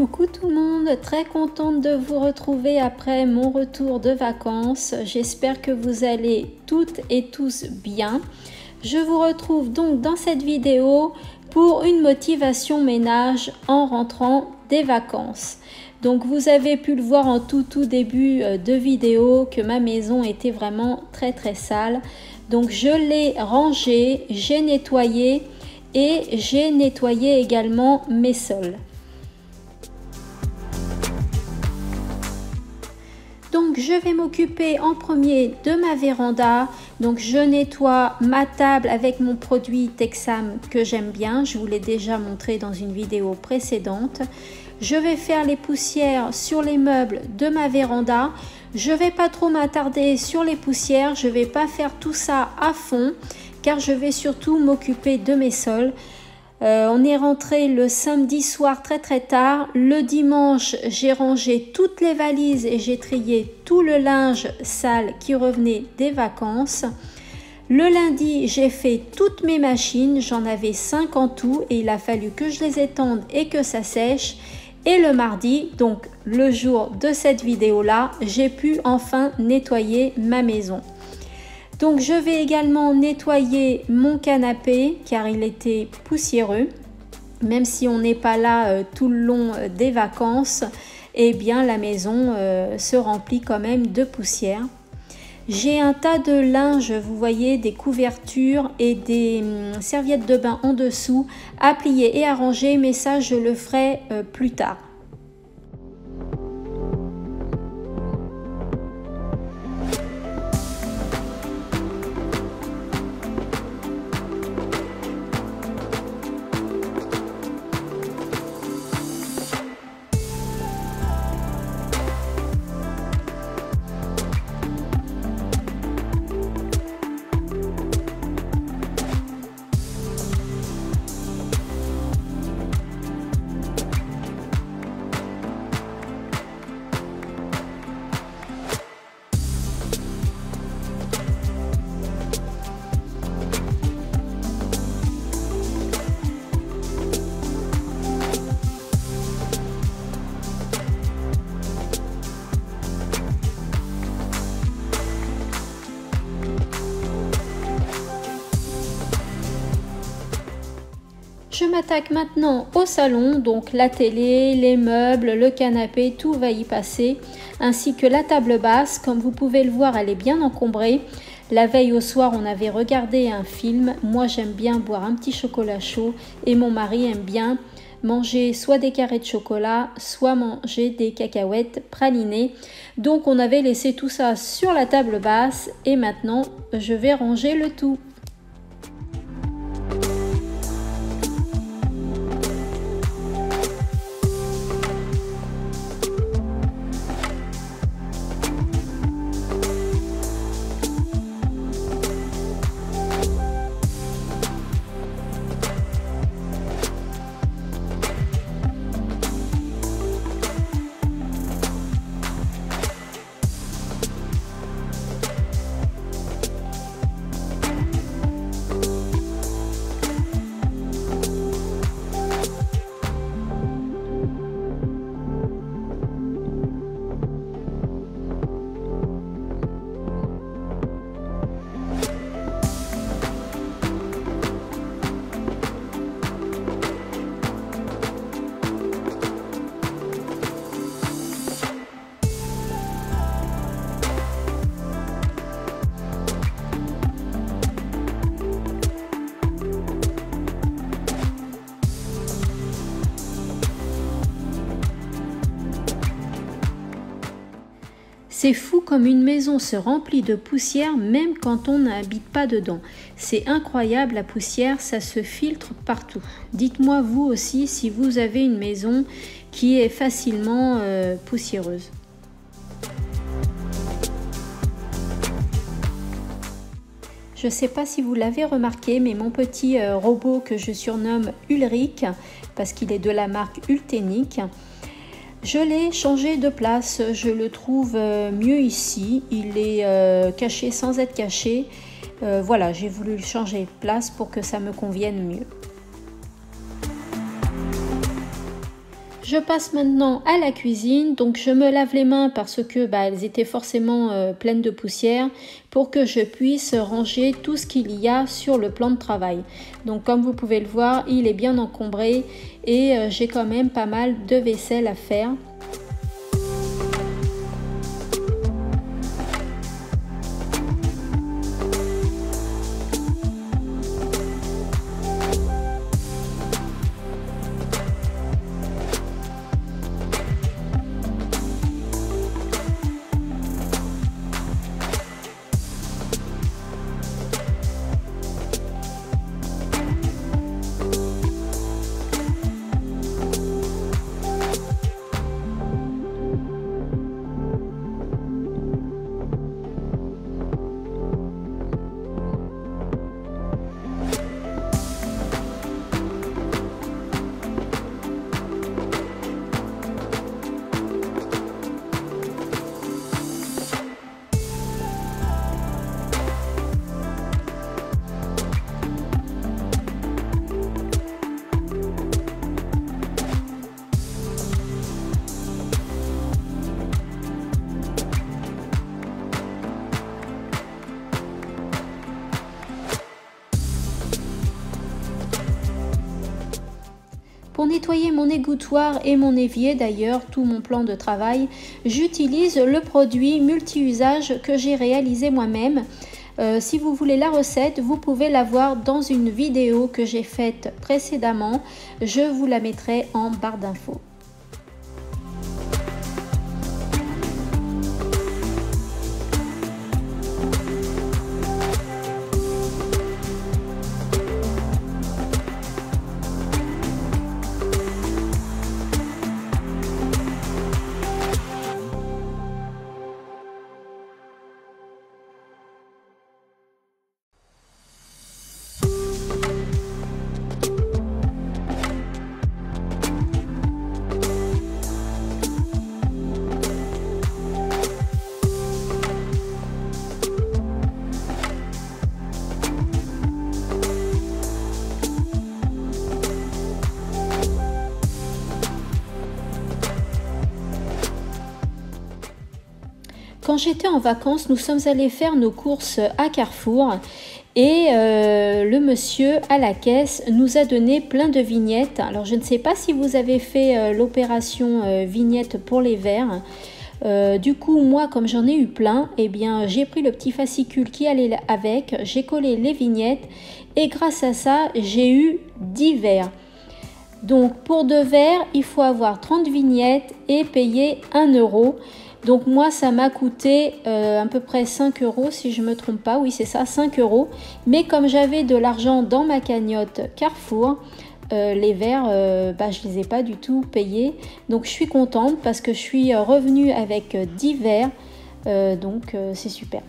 Coucou tout le monde, très contente de vous retrouver après mon retour de vacances. J'espère que vous allez toutes et tous bien. Je vous retrouve donc dans cette vidéo pour une motivation ménage en rentrant des vacances. Donc vous avez pu le voir en tout début de vidéo que ma maison était vraiment très sale. Donc je l'ai rangée, j'ai nettoyé et j'ai nettoyé également mes sols. Donc je vais m'occuper en premier de ma véranda. Donc je nettoie ma table avec mon produit Texam que j'aime bien. Je vous l'ai déjà montré dans une vidéo précédente. Je vais faire les poussières sur les meubles de ma véranda. Je vais pas trop m'attarder sur les poussières. Je vais pas faire tout ça à fond car je vais surtout m'occuper de mes sols. On est rentré le samedi soir très tard. Le dimanche, j'ai rangé toutes les valises et j'ai trié tout le linge sale qui revenait des vacances. Le lundi, j'ai fait toutes mes machines. J'en avais 5 en tout et il a fallu que je les étende et que ça sèche. Et le mardi, donc le jour de cette vidéo-là, j'ai pu enfin nettoyer ma maison. Donc je vais également nettoyer mon canapé car il était poussiéreux. Même si on n'est pas là tout le long des vacances, eh bien la maison se remplit quand même de poussière. J'ai un tas de linge, vous voyez, des couvertures et des serviettes de bain en dessous à plier et à ranger, mais ça je le ferai plus tard. Je m'attaque maintenant au salon, donc la télé, les meubles, le canapé, tout va y passer, ainsi que la table basse. Comme vous pouvez le voir, elle est bien encombrée. La veille au soir, on avait regardé un film. Moi, j'aime bien boire un petit chocolat chaud et mon mari aime bien manger soit des carrés de chocolat, soit manger des cacahuètes pralinées. Donc, on avait laissé tout ça sur la table basse et maintenant, je vais ranger le tout. C'est fou comme une maison se remplit de poussière même quand on n'habite pas dedans. C'est incroyable, la poussière, ça se filtre partout. Dites-moi vous aussi si vous avez une maison qui est facilement poussiéreuse. Je ne sais pas si vous l'avez remarqué, mais mon petit robot que je surnomme Ulrich, parce qu'il est de la marque Ultenic, je l'ai changé de place, je le trouve mieux ici, il est caché sans être caché. Voilà, j'ai voulu le changer de place pour que ça me convienne mieux. Je passe maintenant à la cuisine, donc je me lave les mains parce que elles étaient forcément pleines de poussière pour que je puisse ranger tout ce qu'il y a sur le plan de travail. Donc comme vous pouvez le voir, il est bien encombré et j'ai quand même pas mal de vaisselle à faire. Pour nettoyer mon égouttoir et mon évier, d'ailleurs, tout mon plan de travail, j'utilise le produit multi-usage que j'ai réalisé moi-même. Si vous voulez la recette, vous pouvez la voir dans une vidéo que j'ai faite précédemment. Je vous la mettrai en barre d'infos. Quand j'étais en vacances, nous sommes allés faire nos courses à Carrefour et le monsieur à la caisse nous a donné plein de vignettes. Alors je ne sais pas si vous avez fait l'opération vignette pour les verres. Du coup, moi, comme j'en ai eu plein, eh bien, j'ai pris le petit fascicule qui allait avec, j'ai collé les vignettes et grâce à ça, j'ai eu 10 verres. Donc pour 2 verres, il faut avoir 30 vignettes et payer 1 euro. Donc moi ça m'a coûté à peu près 5 euros si je me trompe pas, oui c'est ça, 5 euros. Mais comme j'avais de l'argent dans ma cagnotte Carrefour, les verres, je les ai pas du tout payés. Donc je suis contente parce que je suis revenue avec 10 verres, donc c'est super.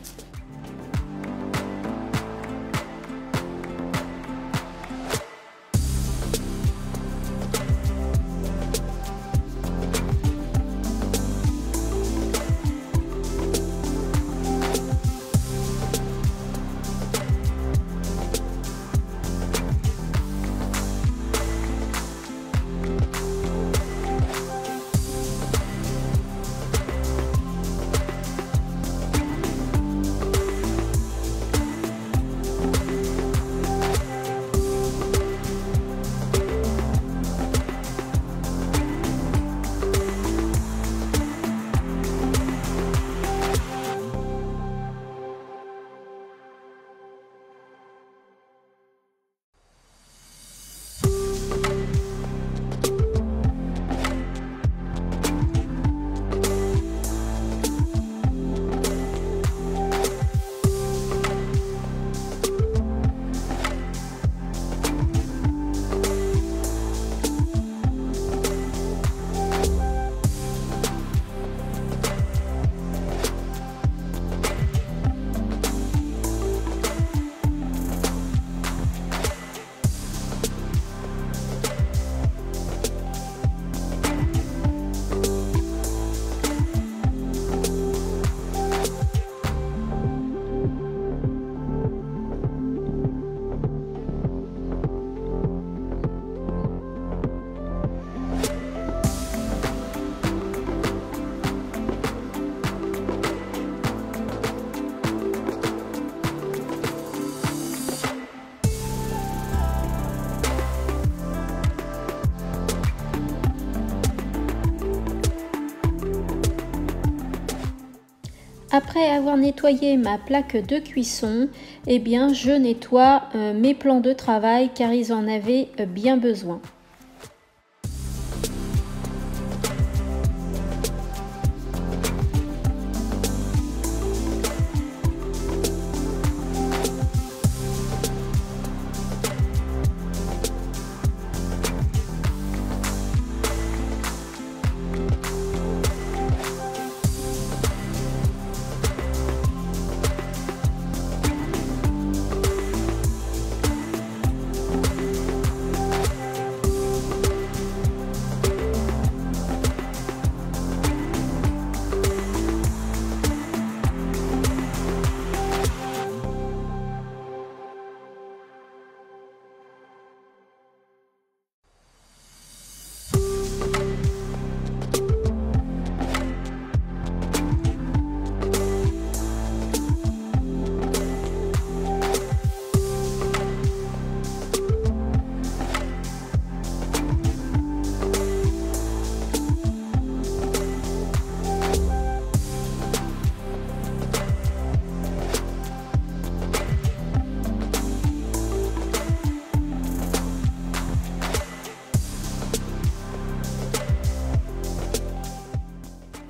Après avoir nettoyé ma plaque de cuisson, eh bien je nettoie mes plans de travail car ils en avaient bien besoin.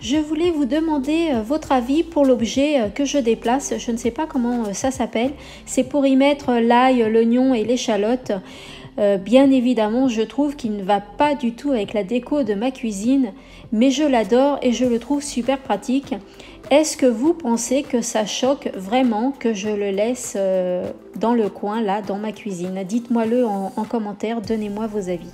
Je voulais vous demander votre avis pour l'objet que je déplace. Je ne sais pas comment ça s'appelle. C'est pour y mettre l'ail, l'oignon et l'échalote. Bien évidemment, je trouve qu'il ne va pas du tout avec la déco de ma cuisine, mais je l'adore et je le trouve super pratique. Est-ce que vous pensez que ça choque vraiment que je le laisse dans le coin, là, dans ma cuisine? Dites-moi-le en commentaire, donnez-moi vos avis.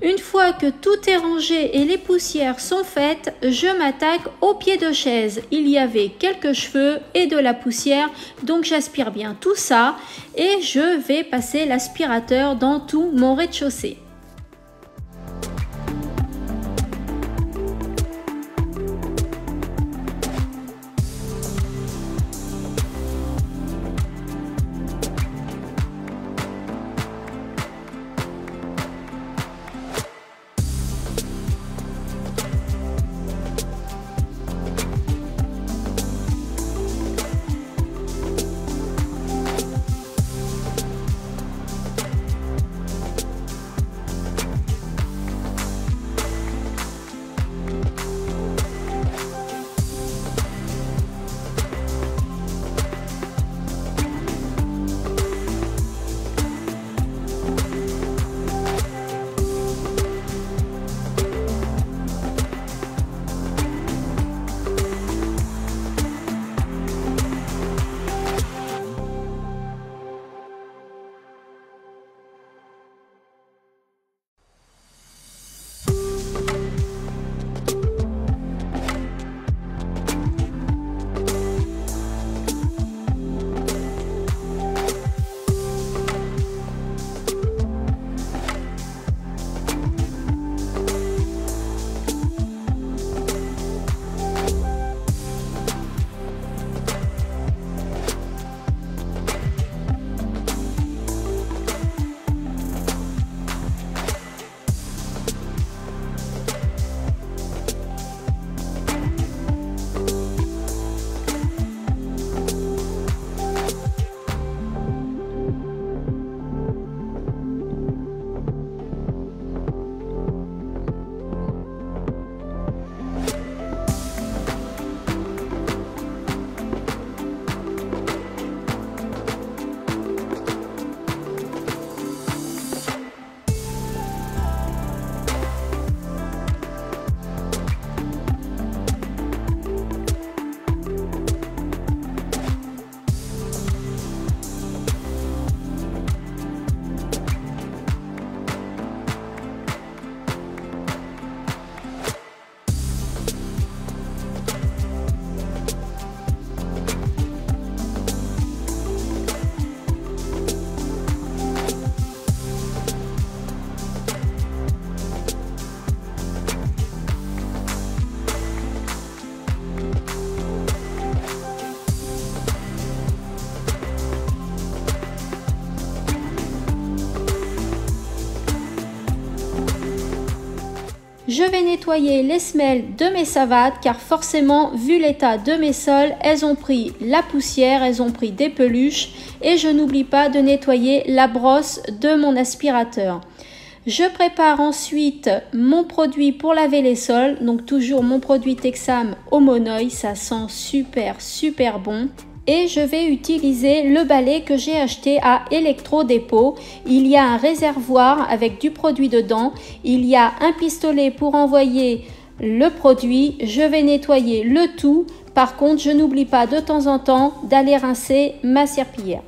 Une fois que tout est rangé et les poussières sont faites, je m'attaque au pied de chaise. Il y avait quelques cheveux et de la poussière, donc j'aspire bien tout ça et je vais passer l'aspirateur dans tout mon rez-de-chaussée. Je vais nettoyer les semelles de mes savates car forcément, vu l'état de mes sols, elles ont pris la poussière, elles ont pris des peluches et je n'oublie pas de nettoyer la brosse de mon aspirateur. Je prépare ensuite mon produit pour laver les sols, donc toujours mon produit Texam au monoeil, ça sent super bon. Et je vais utiliser le balai que j'ai acheté à Electro-Dépôt. Il y a un réservoir avec du produit dedans. Il y a un pistolet pour envoyer le produit. Je vais nettoyer le tout. Par contre, je n'oublie pas de temps en temps d'aller rincer ma serpillière.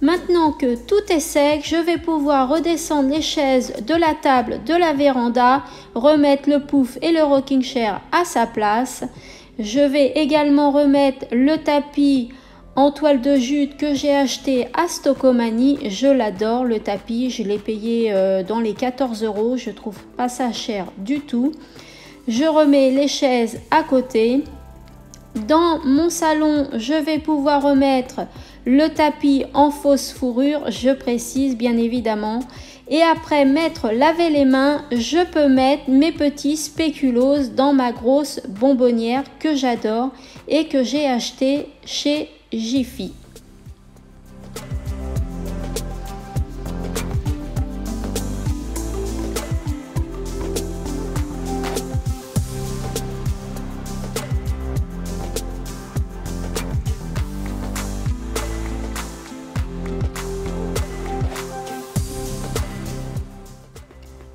Maintenant que tout est sec, je vais pouvoir redescendre les chaises de la table de la véranda, remettre le pouf et le rocking chair à sa place. Je vais également remettre le tapis en toile de jute que j'ai acheté à Stockomanie. Je l'adore le tapis, je l'ai payé dans les 14 €, je trouve pas ça cher du tout. Je remets les chaises à côté. Dans mon salon, je vais pouvoir remettre le tapis en fausse fourrure, je précise bien évidemment. Et après m'être lavé les mains, je peux mettre mes petits spéculoos dans ma grosse bonbonnière que j'adore et que j'ai acheté chez Jiffy.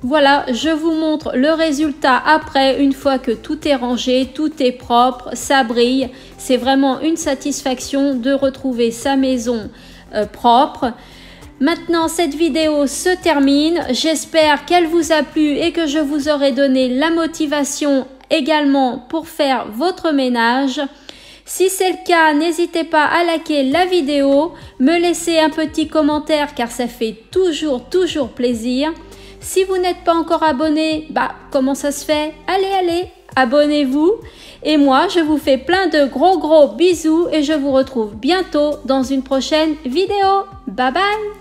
Voilà, je vous montre le résultat après, une fois que tout est rangé, tout est propre, ça brille. C'est vraiment une satisfaction de retrouver sa maison propre. Maintenant, cette vidéo se termine. J'espère qu'elle vous a plu et que je vous aurai donné la motivation également pour faire votre ménage. Si c'est le cas, n'hésitez pas à liker la vidéo, me laisser un petit commentaire car ça fait toujours plaisir. Si vous n'êtes pas encore abonné, comment ça se fait? Allez, abonnez-vous. Et moi, je vous fais plein de gros bisous et je vous retrouve bientôt dans une prochaine vidéo. Bye bye!